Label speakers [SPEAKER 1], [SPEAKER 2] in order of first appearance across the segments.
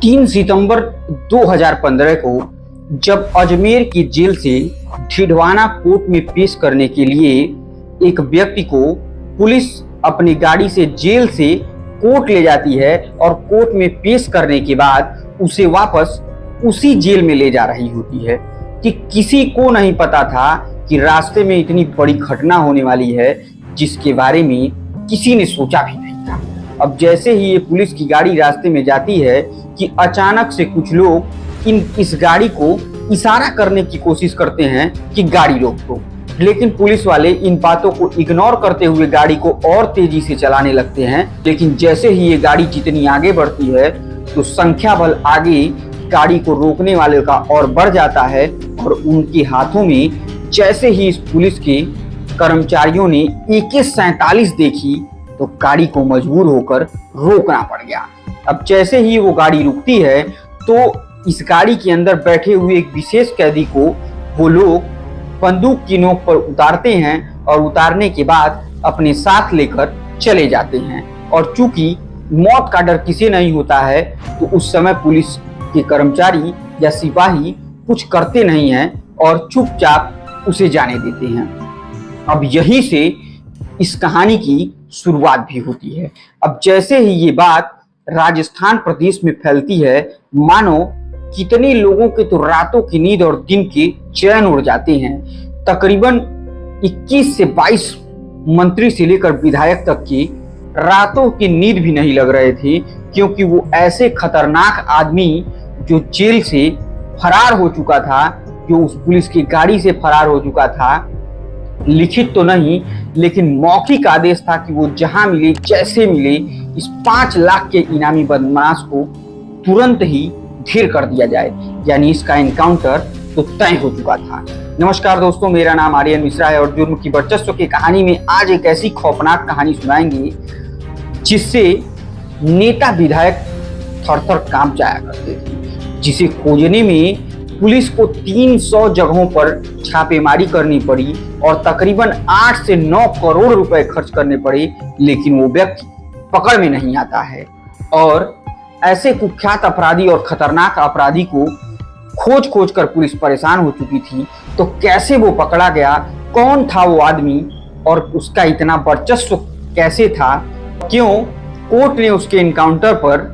[SPEAKER 1] 3 सितंबर 2015 को जब अजमेर की जेल से ढिंढवाना कोर्ट में पेश करने के लिए एक व्यक्ति को पुलिस अपनी गाड़ी से जेल से कोर्ट ले जाती है और कोर्ट में पेश करने के बाद उसे वापस उसी जेल में ले जा रही होती है कि किसी को नहीं पता था कि रास्ते में इतनी बड़ी घटना होने वाली है जिसके बारे में किसी ने सोचा भी नहीं था। अब जैसे ही ये पुलिस की गाड़ी रास्ते में जाती है कि अचानक से कुछ लोग इस गाड़ी को इशारा करने की कोशिश करते हैं कि गाड़ी रोक दो, लेकिन पुलिस वाले इन बातों को इग्नोर करते हुए गाड़ी को और तेजी से चलाने लगते हैं। लेकिन जैसे ही ये गाड़ी जितनी आगे बढ़ती है तो संख्या बल आगे गाड़ी को रोकने वाले का और बढ़ जाता है और उनके हाथों में जैसे ही इस पुलिस के कर्मचारियों ने AK-47 देखी तो गाड़ी को मजबूर होकर रोकना पड़ गया। अब जैसे ही वो गाड़ी रुकती है तो इस गाड़ी के अंदर बैठे हुए एक विशेष कैदी को वो लोग बंदूक की नोक पर उतारते हैं और उतारने के बाद अपने साथ लेकर चले जाते हैं। और चूंकि मौत का डर किसे नहीं होता है तो उस समय पुलिस के कर्मचारी या सिपाही कुछ करते नहीं हैं और चुपचाप उसे जाने देते हैं। अब यहीं से इस कहानी की शुरुआत भी होती है। अब जैसे ही ये बात राजस्थान प्रदेश में फैलती है, मानो कितने लोगों के तो रातों की नींद और दिन के चैन उड़ जाते हैं। तकरीबन 21 से 22 मंत्री से लेकर विधायक तक की रातों की नींद भी नहीं लग रहे थे, क्योंकि वो ऐसे खतरनाक आदमी जो जेल से फरार हो चुका था, जो उस पुलिस की गाड़ी से फरार हो चुका था, लिखित तो नहीं लेकिन मौखिक आदेश था कि वो जहां मिले जैसे मिले इस 5 लाख के इनामी बदमाश को तुरंत ही ढेर कर दिया जाए। यानी इसका एनकाउंटर तो तय हो चुका था। नमस्कार दोस्तों, मेरा नाम आर्यन मिश्रा है और जुर्म की वर्चस्व की कहानी में आज एक ऐसी खौफनाक कहानी सुनाएंगे जिससे नेता विधायक थर-थर कांप जाया करते थे, जिसे खोजने में पुलिस को 300 जगहों पर छापेमारी करनी पड़ी और तकरीबन 8 से 9 करोड़ रुपए खर्च करने पड़े, लेकिन वो व्यक्ति पकड़ में नहीं आता है। और ऐसे कुख्यात अपराधी और खतरनाक अपराधी को खोज खोज कर पुलिस परेशान हो चुकी थी, तो कैसे वो पकड़ा गया, कौन था वो आदमी और उसका इतना वर्चस्व कैसे था, क्यों कोर्ट ने उसके एनकाउंटर पर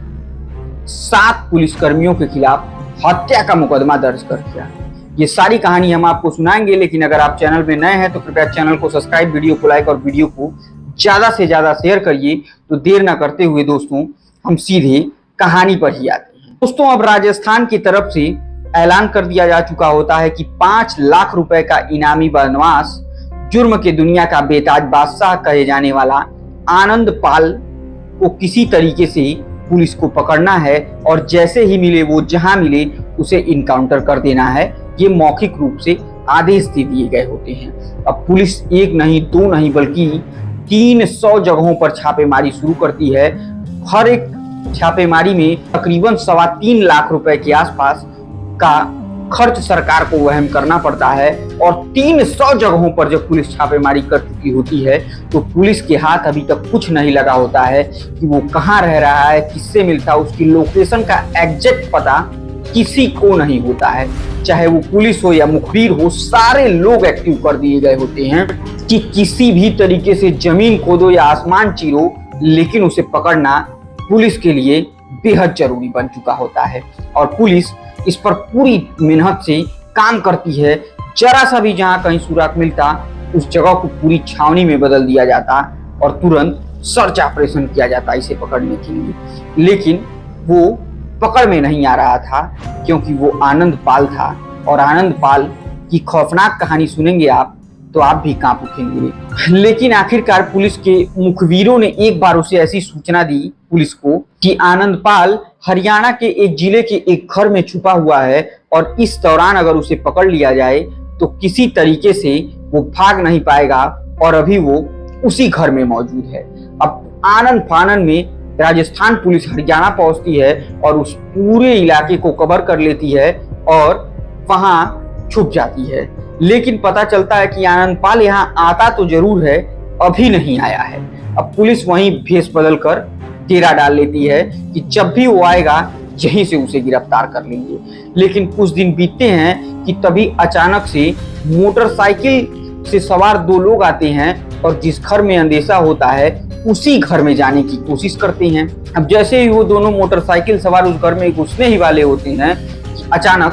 [SPEAKER 1] 7 पुलिसकर्मियों के खिलाफ हत्या का मुकदमा दर्ज कर दिया। ये सारी कहानी हम आपको सुनाएंगे, लेकिन अगर आप चैनल में नए हैं तो कृपया चैनल को सब्सक्राइब, वीडियो को लाइक और वीडियो को ज्यादा से ज्यादा शेयर करिए। तो देर ना करते हुए दोस्तों हम सीधे कहानी पर ही आते हैं। दोस्तों, अब राजस्थान की तरफ से ऐलान कर दिया जा चुका होता है कि 5 लाख रुपए का इनामी बदमाश, जुर्म के दुनिया का बेताज बादशाह कहे जाने वाला आनंद पाल को किसी तरीके से पुलिस को पकड़ना है और जैसे ही मिले वो जहां मिले उसे इनकाउंटर कर देना है। ये मौखिक रूप से आदेश दे दिए गए होते हैं। अब पुलिस एक नहीं, दो नहीं, बल्कि 300 जगहों पर छापेमारी शुरू करती है। हर एक छापेमारी में तकरीबन 3.25 लाख रुपए के आसपास का खर्च सरकार को वहन करना पड़ता है। और 300 जगहों पर जब पुलिस छापेमारी कर चुकी होती है तो पुलिस के हाथ अभी तक कुछ नहीं लगा होता है कि वो कहाँ रह रहा है, किससे मिलता, उसकी लोकेशन का एग्जैक्ट पता किसी को नहीं होता है। चाहे वो पुलिस हो या मुखबिर हो, सारे लोग एक्टिव कर दिए गए होते हैं कि किसी भी तरीके से जमीन खोदो या आसमान चीरो, लेकिन उसे पकड़ना पुलिस के लिए बेहद जरूरी बन चुका होता है। और पुलिस इस पर पूरी मेहनत से काम करती है। जरा सा भी जहां कहीं सुराग मिलता उस जगह को पूरी छावनी में बदल दिया जाता और तुरंत सर्च ऑपरेशन किया जाता इसे पकड़ने के लिए। लेकिन वो पकड़ में नहीं आ रहा था क्योंकि वो आनंद पाल था। और आनंद पाल की खौफनाक कहानी सुनेंगे आप तो आप भी कांप उठेंगे। लेकिन आखिरकार पुलिस के मुखबिरों ने एक बार उसे ऐसी सूचना दी पुलिस को कि आनंद पाल हरियाणा के एक जिले के एक घर में छुपा हुआ है और इस दौरान अगर उसे पकड़ लिया जाए तो किसी तरीके से वो भाग नहीं पाएगा और अभी वो उसी घर में मौजूद है। अब आनन फानन में राजस्थान पुलिस हरियाणा पहुंचती है और उस पूरे इलाके को कवर कर लेती है और वहां छुप जाती है। लेकिन पता चलता है कि आनंद पाल यहाँ आता तो जरूर है, अभी नहीं आया है। अब पुलिस वहीं भेष बदल कर डेरा डाल लेती है कि जब भी वो आएगा यहीं से उसे गिरफ्तार कर लेंगे। लेकिन कुछ दिन बीतते हैं कि तभी अचानक से मोटरसाइकिल से सवार दो लोग आते हैं और जिस घर में अंदेशा होता है उसी घर में जाने की कोशिश करते हैं। अब जैसे ही वो दोनों मोटरसाइकिल सवार उस घर में घुसने ही वाले होते हैं, अचानक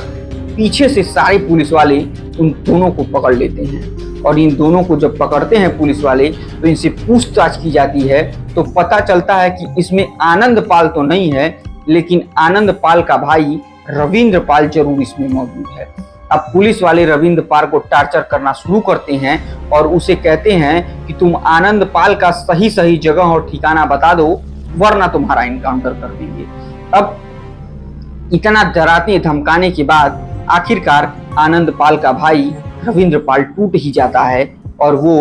[SPEAKER 1] पीछे से सारे पुलिस वाले उन दोनों को पकड़ लेते हैं। और इन दोनों को जब पकड़ते हैं पुलिस वाले तो इनसे पूछताछ की जाती है, तो पता चलता है कि इसमें आनंद पाल तो नहीं है, लेकिन आनंद पाल का भाई रविंद्र पाल जरूर इसमें मौजूद है। अब पुलिस वाले रविंद्र पाल को टार्चर करना शुरू करते हैं और उसे कहते हैं कि तुम आनंद पाल का सही जगह और ठिकाना बता दो, वरना तुम्हारा इनकाउंटर कर देंगे। अब इतना डराते धमकाने के बाद आखिरकार आनंद पाल का भाई रविंद्र पाल टूट ही जाता है और वो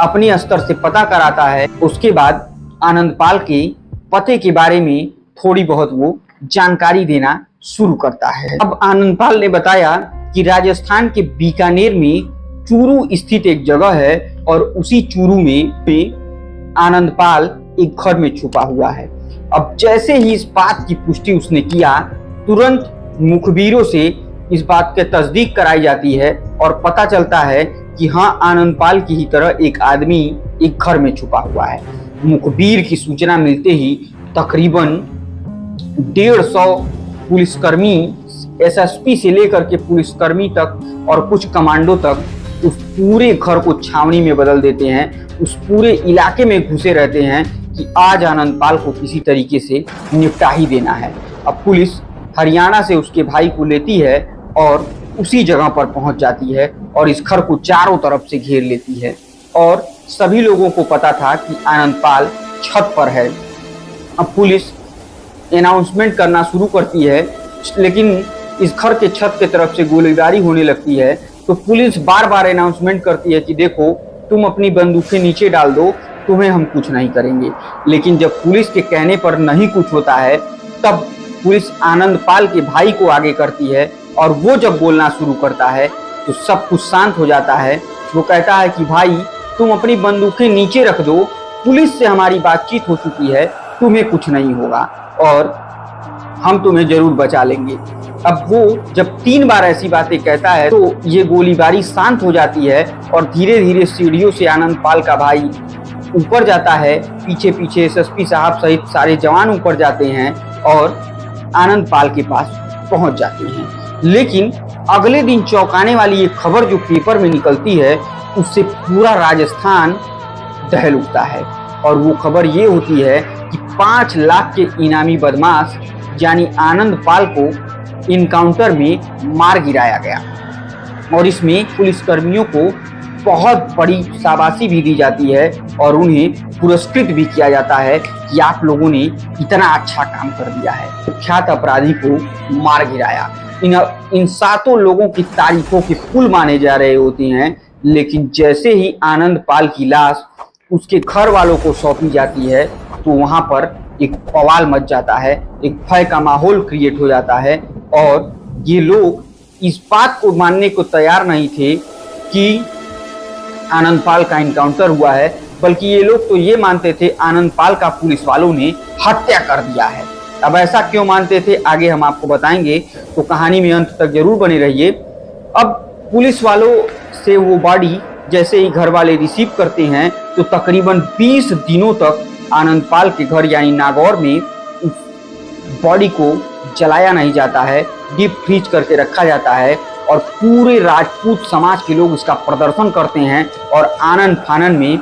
[SPEAKER 1] अपने स्तर से पता कराता है। उसके बाद आनंद पाल के पते के बारे में थोड़ी बहुत वो जानकारी देना शुरू करता है। अब आनंद पाल ने बताया कि राजस्थान के बीकानेर में चूरू स्थित एक जगह है और उसी चूरू में आनंद पाल एक घर में छुपा हुआ है। अब जैसे ही इस बात की पुष्टि उसने किया, तुरंत मुखबिरों से इस बात की तस्दीक कराई जाती है और पता चलता है कि हाँ, आनंद पाल की ही तरह एक आदमी एक घर में छुपा हुआ है। मुखबिर की सूचना मिलते ही तकरीबन 150 पुलिसकर्मी, एसएसपी से लेकर के पुलिसकर्मी तक और कुछ कमांडो तक उस पूरे घर को छावनी में बदल देते हैं। उस पूरे इलाके में घुसे रहते हैं कि आज आनंद पाल को किसी तरीके से निपटा ही देना है। अब पुलिस हरियाणा से उसके भाई को लेती है और उसी जगह पर पहुंच जाती है और इस घर को चारों तरफ से घेर लेती है और सभी लोगों को पता था कि आनंद पाल छत पर है। अब पुलिस अनाउंसमेंट करना शुरू करती है, लेकिन इस घर के छत की तरफ से गोलीबारी होने लगती है। तो पुलिस बार बार अनाउंसमेंट करती है कि देखो, तुम अपनी बंदूकें नीचे डाल दो, तुम्हें हम कुछ नहीं करेंगे। लेकिन जब पुलिस के कहने पर नहीं कुछ होता है, तब पुलिस आनंद पाल के भाई को आगे करती है और वो जब बोलना शुरू करता है तो सब कुछ शांत हो जाता है। वो कहता है कि भाई, तुम अपनी बंदूकें नीचे रख दो, पुलिस से हमारी बातचीत हो चुकी है, तुम्हें कुछ नहीं होगा और हम तुम्हें जरूर बचा लेंगे। अब वो जब 3 बार ऐसी बातें कहता है तो ये गोलीबारी शांत हो जाती है और धीरे धीरे सीढ़ियों से आनंद पाल का भाई ऊपर जाता है। पीछे पीछे एसएसपी साहब सहित सारे जवान ऊपर जाते हैं और आनंद पाल के पास पहुंच जाते हैं। लेकिन अगले दिन चौंकाने वाली ये खबर जो पेपर में निकलती है, उससे पूरा राजस्थान दहल उठता है और वो खबर ये होती है कि 5 लाख के इनामी बदमाश यानी आनंद पाल को इनकाउंटर में मार गिराया गया। और इसमें पुलिसकर्मियों को बहुत बड़ी शाबाशी भी दी जाती है और उन्हें पुरस्कृत भी किया जाता है कि आप लोगों ने इतना अच्छा काम कर दिया है, कुख्यात अपराधी को मार गिराया। इन 7 लोगों की तारीफों के पुल माने जा रहे होते हैं। लेकिन जैसे ही आनंद पाल की लाश उसके घर वालों को सौंपी जाती है तो वहां पर एक बवाल मच जाता है, एक भय का माहौल क्रिएट हो जाता है और ये लोग इस बात को मानने को तैयार नहीं थे कि आनंद पाल का इनकाउंटर हुआ है, बल्कि ये लोग तो ये मानते थे आनंद पाल का पुलिस वालों ने हत्या कर दिया है। अब ऐसा क्यों मानते थे, आगे हम आपको बताएंगे, तो कहानी में अंत तक जरूर बने रहिए। अब पुलिस वालों से वो बॉडी जैसे ही घर वाले रिसीव करते हैं तो तकरीबन 20 दिनों तक आनंद पाल के घर यानी नागौर में उस बॉडी को जलाया नहीं जाता है, डीप फ्रीज करके रखा जाता है और पूरे राजपूत समाज के लोग इसका प्रदर्शन करते हैं और आनंद फानन में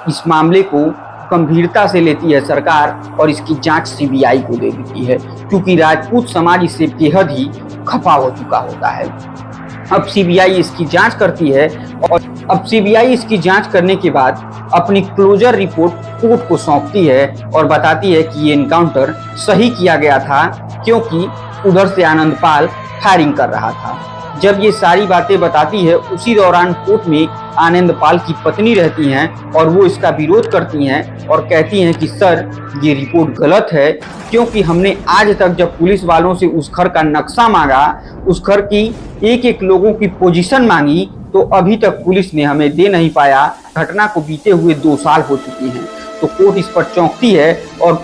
[SPEAKER 1] इस मामले को गंभीरता से लेती है सरकार और इसकी जांच सीबीआई को दे देती है, क्योंकि राजपूत समाज इससे बेहद ही खफा हो चुका होता है। अब सीबीआई इसकी जांच करती है और अब सीबीआई इसकी जांच करने के बाद अपनी क्लोजर रिपोर्ट कोर्ट को सौंपती है और बताती है कि ये इनकाउंटर सही किया गया था, क्योंकि उधर से आनंद पाल फायरिंग कर रहा था। जब ये सारी बातें बताती है, उसी दौरान कोर्ट में आनंद पाल की पत्नी रहती हैं और वो इसका विरोध करती हैं और कहती हैं कि सर, ये रिपोर्ट गलत है, क्योंकि हमने आज तक जब पुलिस वालों से उस घर का नक्शा मांगा, उस घर की एक एक लोगों की पोजीशन मांगी, तो अभी तक पुलिस ने हमें दे नहीं पाया। घटना को बीते हुए 2 साल हो चुके हैं। तो कोर्ट इस पर चौंकती है और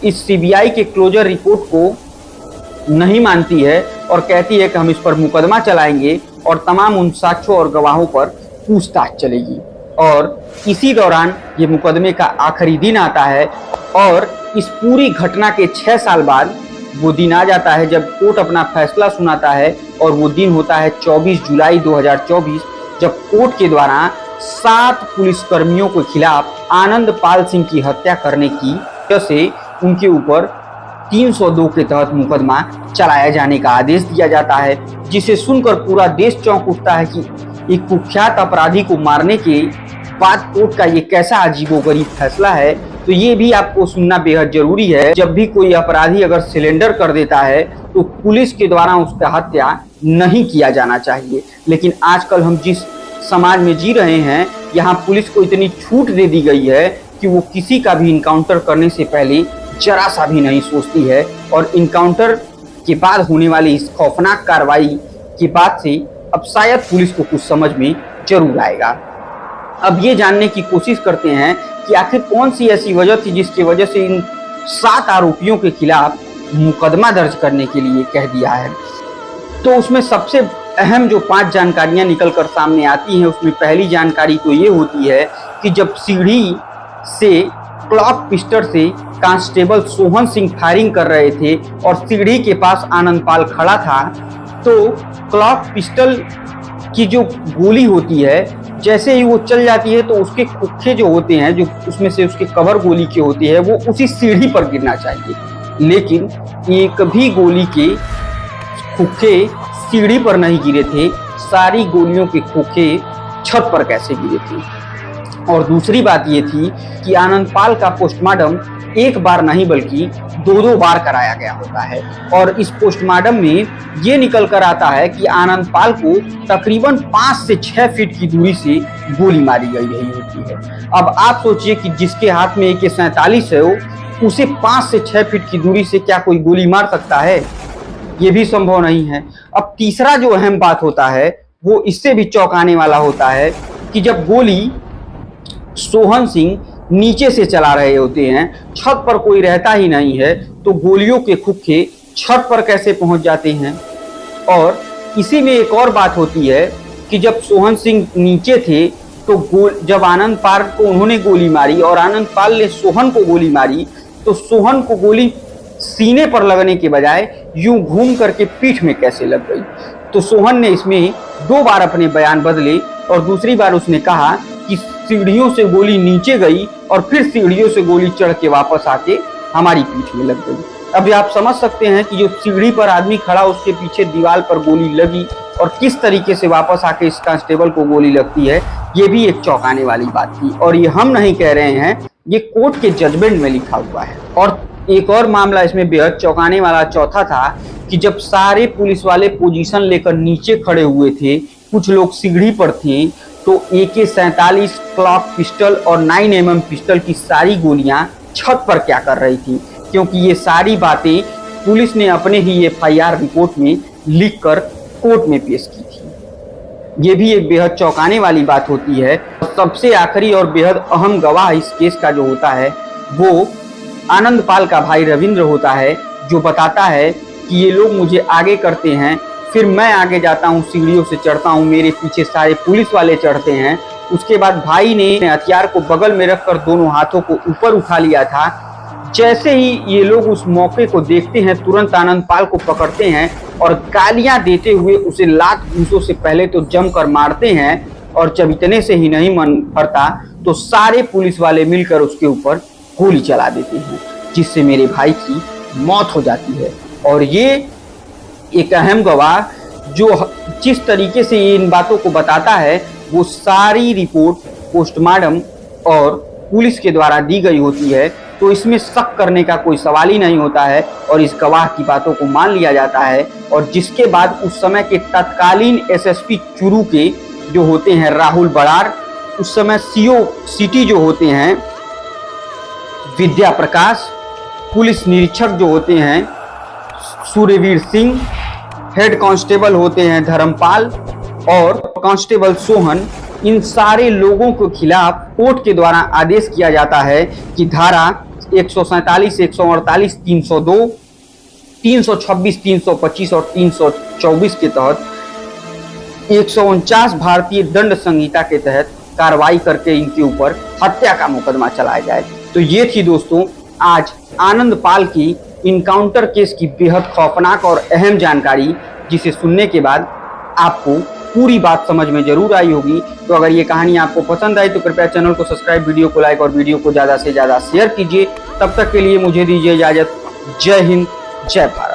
[SPEAKER 1] इस सीबीआई के क्लोजर रिपोर्ट को नहीं मानती है और कहती है कि हम इस पर मुकदमा चलाएंगे और तमाम उन साक्ष्यों और गवाहों पर पूछताछ चलेगी। और इसी दौरान ये मुकदमे का आखिरी दिन आता है और इस पूरी घटना के 6 साल बाद वो दिन आ जाता है जब कोर्ट अपना फैसला सुनाता है। और वो दिन होता है 24 जुलाई 2024, जब कोर्ट के द्वारा 7 पुलिसकर्मियों के खिलाफ आनंदपाल सिंह की हत्या करने की वजह से उनके ऊपर 302 के तहत मुकदमा चलाया जाने का आदेश दिया जाता है, जिसे सुनकर पूरा देश चौंक उठता है कि एक कुख्यात अपराधी को मारने के बाद कोर्ट का ये कैसा अजीबोगरीब फैसला है। तो ये भी आपको सुनना बेहद जरूरी है। जब भी कोई अपराधी अगर सिलेंडर कर देता है तो पुलिस के द्वारा उसका हत्या नहीं किया जाना चाहिए। लेकिन आजकल हम जिस समाज में जी रहे हैं, यहाँ पुलिस को इतनी छूट दे दी गई है कि वो किसी का भी इनकाउंटर करने से पहले जरा सा भी नहीं सोचती है। और इनकाउंटर के बाद होने वाली इस खौफनाक कार्रवाई के बाद से अब शायद पुलिस को कुछ समझ में जरूर आएगा। अब ये जानने की कोशिश करते हैं कि आखिर कौन सी ऐसी वजह थी जिसकी वजह से इन 7 आरोपियों के खिलाफ मुकदमा दर्ज करने के लिए कह दिया है। तो उसमें सबसे अहम जो 5 जानकारियां निकल कर सामने आती हैं, उसमें पहली जानकारी तो ये होती है कि जब सीढ़ी से क्लॉक पिस्टल से कांस्टेबल सोहन सिंह फायरिंग कर रहे थे और सीढ़ी के पास आनंदपाल खड़ा था, तो क्लॉक पिस्टल की जो गोली होती है जैसे ही वो चल जाती है तो उसके खुखे जो होते हैं, जो उसमें से उसके कवर गोली के होते हैं, वो उसी सीढ़ी पर गिरना चाहिए। लेकिन एक भी गोली के खुखे सीढ़ी पर नहीं गिरे थे, सारी गोलियों के खोखे छत पर कैसे गिरे थे। और दूसरी बात ये थी कि आनंदपाल का पोस्टमार्टम एक बार नहीं बल्कि 2-2 बार कराया गया होता है। और इस पोस्टमार्टम में ये निकल कर आता है कि आनंदपाल को तकरीबन 5 से 6 फीट की दूरी से गोली मारी गई रही होती है। अब आप सोचिए कि जिसके हाथ में AK-47 है, उसे 5 से 6 फीट की दूरी से क्या कोई गोली मार सकता है? ये भी संभव नहीं है। अब तीसरा जो अहम बात होता है वो इससे भी चौंकाने वाला होता है कि जब गोली सोहन सिंह नीचे से चला रहे होते हैं, छत पर कोई रहता ही नहीं है, तो गोलियों के खुखे छत पर कैसे पहुंच जाते हैं। और इसी में एक और बात होती है कि जब सोहन सिंह नीचे थे तो जब आनंदपाल को उन्होंने गोली मारी और आनंदपाल ने सोहन को गोली मारी, तो सोहन को गोली सीने पर लगने के बजाय यूं घूम करके पीठ में कैसे लग गई। तो सोहन ने इसमें 2 बार अपने बयान बदले और दूसरी बार उसने कहा कि सीढ़ियों से गोली नीचे गई और फिर सीढ़ियों से गोली चढ़ के वापस आके हमारी पीठ में लग गई। अब आप समझ सकते हैं कि जो सीढ़ी पर आदमी खड़ा उसके पीछे दीवार पर गोली लगी और किस तरीके से वापस आके इस कांस्टेबल को गोली लगती है। ये भी एक चौंकाने वाली बात थी और ये हम नहीं कह रहे हैं, ये कोर्ट के जजमेंट में लिखा हुआ है। और एक और मामला इसमें बेहद चौंकाने वाला चौथा था कि जब सारे पुलिस वाले पोजीशन लेकर नीचे खड़े हुए थे, कुछ लोग सीढ़ी पर थे, तो AK-47 क्लॉक पिस्टल और 9mm पिस्टल की सारी गोलियां छत पर क्या कर रही थी, क्योंकि ये सारी बातें पुलिस ने अपने ही FIR रिपोर्ट में लिखकर कोर्ट में पेश की थी। ये भी एक बेहद चौंकाने वाली बात होती है। सबसे आखिरी और बेहद अहम गवाह इस केस का जो होता है वो आनंदपाल का भाई रविंद्र होता है, जो बताता है कि ये लोग मुझे आगे करते हैं, फिर मैं आगे जाता हूँ, सीढ़ियों से चढ़ता हूँ, मेरे पीछे सारे पुलिस वाले चढ़ते हैं। उसके बाद भाई ने हथियार को बगल में रखकर दोनों हाथों को ऊपर उठा लिया था। जैसे ही ये लोग उस मौके को देखते हैं, तुरंत आनंदपाल को पकड़ते हैं और गालियां देते हुए उसे लात घूंसों से पहले तो जमकर मारते हैं। और जब इतने से ही नहीं मन भरता तो सारे पुलिस वाले मिलकर उसके ऊपर गोली चला देते हैं, जिससे मेरे भाई की मौत हो जाती है। और ये एक अहम गवाह जो जिस तरीके से ये इन बातों को बताता है, वो सारी रिपोर्ट पोस्टमार्टम और पुलिस के द्वारा दी गई होती है, तो इसमें शक करने का कोई सवाल ही नहीं होता है और इस गवाह की बातों को मान लिया जाता है। और जिसके बाद उस समय के तत्कालीन SSP चुरू के जो होते हैं राहुल बड़ार, उस समय CO सिटी जो होते हैं विद्या प्रकाश, पुलिस निरीक्षक जो होते हैं सूर्यवीर सिंह, हेड कांस्टेबल होते हैं धर्मपाल और कांस्टेबल सोहन, इन सारे लोगों के खिलाफ कोर्ट के द्वारा आदेश किया जाता है कि धारा 147, 148, 302, 326, 325 और 324 के तहत 149 भारतीय दंड संहिता के तहत कार्रवाई करके इनके ऊपर हत्या का मुकदमा चलाया जाए। तो ये थी दोस्तों आज आनंद पाल की इनकाउंटर केस की बेहद खौफनाक और अहम जानकारी, जिसे सुनने के बाद आपको पूरी बात समझ में जरूर आई होगी। तो अगर ये कहानी आपको पसंद आई तो कृपया चैनल को सब्सक्राइब, वीडियो को लाइक और वीडियो को ज्यादा से ज्यादा शेयर कीजिए। तब तक के लिए मुझे दीजिए इजाजत। जय हिंद, जय भारत।